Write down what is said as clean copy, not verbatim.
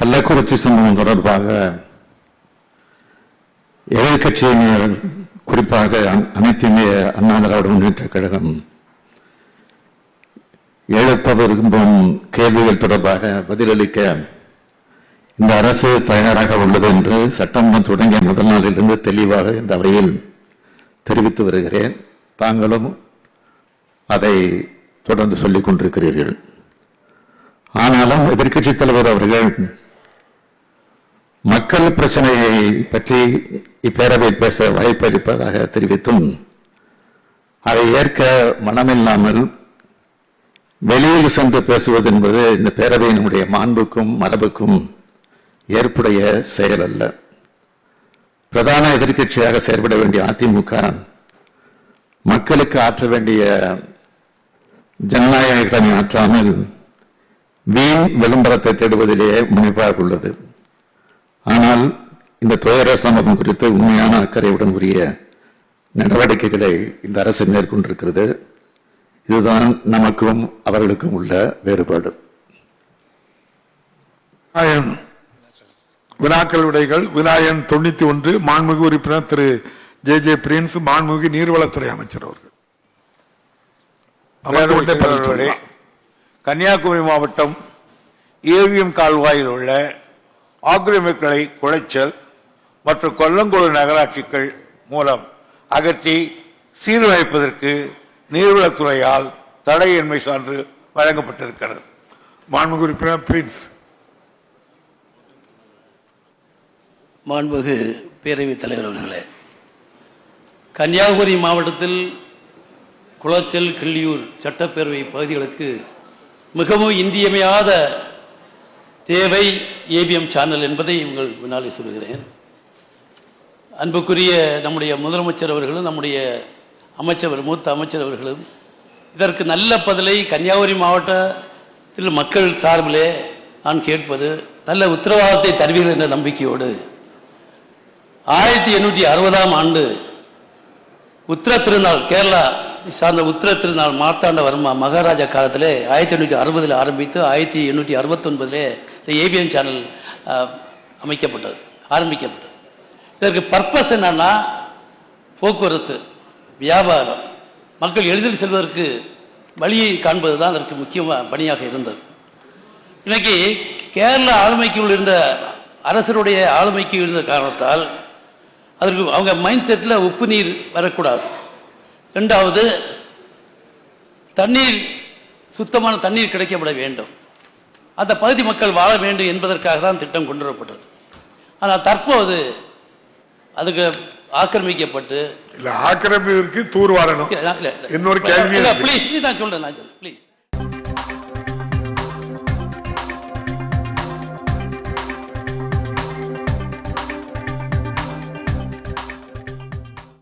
கள்ளக்குறிச்சி சம்பவம் தொடர்பாக எதிர்கட்சியினர் குறிப்பாக அனைத்து இந்திய அண்ணா திராவிட முன்னேற்ற கழகம் எழுப்ப விரும்பும் கேள்விகள் தொடர்பாக பதிலளிக்க இந்த அரசு தயாராக உள்ளது என்று சட்டமன்றம் தொடங்கிய முதல் நாளிலிருந்து தெளிவாக இந்த அவையில் தெரிவித்து வருகிறேன். தாங்களும் அதை தொடர்ந்து சொல்லிக் கொண்டிருக்கிறீர்கள். ஆனாலும் எதிர்க்கட்சித் தலைவர் அவர்கள் மக்கள் பிரச்சனையை பற்றி இப்பேரவை பேச வாய்ப்பளிப்பதாக தெரிவித்தும் அதை ஏற்க மனமில்லாமல் வெளியில் சென்று பேசுவது என்பது இந்த பேரவையினுடைய மாண்புக்கும் மரபுக்கும் ஏற்புடைய செயல் அல்ல. பிரதான எதிர்க்கட்சியாக செயல்பட வேண்டிய அதிமுக மக்களுக்கு ஆற்ற வேண்டிய ஜனநாயக கடனை ஆற்றாமல் வீண் விளம்பரத்தை தேடுவதிலேயே முனைப்பாக உள்ளது. ஆனால் இந்த துயர சம்பவம் குறித்து உண்மையான அக்கறையுடன் உரிய நடவடிக்கைகளை இந்த அரசு மேற்கொண்டிருக்கிறது. இதுதான் நமக்கும் அவர்களுக்கும் உள்ள வேறுபாடு. வினாக்கள் விடைகள் வினாயன் 91 மாண்புமிகு உறுப்பினர் திரு ஜே பிரின்ஸ் மாண்புமிகு நீர்வளத்துறை அமைச்சர் அவர்கள். கன்னியாகுமரி மாவட்டம் ஏவிஎம் கால்வாயில் உள்ள ஆக்கிரமிப்புகளை குளைச்சல் மற்றும் கொல்லங்கோடு நகராட்சிகள் மூலம் அகற்றி சீரமைப்பதற்கு நீர்வளத்துறையால் தடையின்மை சான்று வழங்கப்பட்டிருக்கிறது. மாண்புமிகு உறுப்பினர் பிரின்ஸ். மாண்புமிகு பேரவைத் தலைவர் அவர்களே, கன்னியாகுமரி மாவட்டத்தில் குளச்சல் கிள்ளியூர் சட்டப்பேரவை பகுதிகளுக்கு மிகவும் இன்றியமையாத தேவை ஏபிஎம் சேனல் என்பதை உங்கள் முன்னாலே சொல்கிறேன். அன்புக்குரிய நம்முடைய முதலமைச்சர் அவர்களும் நம்முடைய அமைச்சர் மூத்த அமைச்சர் அவர்களும் இதற்கு நல்ல பதிலை கன்னியாகுமரி மாவட்டத்தில் மக்கள் சார்பிலே நான் கேட்பது நல்ல உத்தரவாதத்தை தருவீர்கள் என்ற நம்பிக்கையோடு 1860ஆம் ஆண்டு உத்திர திருநாள் கேரளா சார்ந்த உத்திர திருநாள் மார்த்தாண்ட வர்மா மகாராஜா காலத்திலே 1860 ஆரம்பித்து 1869 ஏபிஎம் சேனல் ஆரம்பிக்கப்பட்டது. இதற்கு பர்பஸ் என்னன்னா போக்குவரத்து, வியாபாரம், மக்கள் எளிதில் செல்வதற்கு வழியை காண்பது தான் அதற்கு முக்கியமாக பணியாக இருந்தது. இன்னைக்கு கேரளா ஆளுமைக்கு இருந்த அரசருடைய ஆளுமைக்கு இருந்த காரணத்தால் அதற்கு அவங்க மைண்ட் செட்டில் உப்பு நீர் வரக்கூடாது. ரெண்டாவது, தண்ணீர் சுத்தமான தண்ணீர் கிடைக்கப்பட வேண்டும், அந்த பகுதி மக்கள் வாழ வேண்டும் என்பதற்காக தான் திட்டம் கொண்டு வரப்பட்டது. ஆனால் தற்போது அதுக்கு ஆக்கிரமிக்கப்பட்டு ஆக்கிரமிப்பிற்கு தூர் வாரணும். இன்னொரு கேள்வி, ப்ளீஸ் நான் சொல்றேன் ப்ளீஸ்.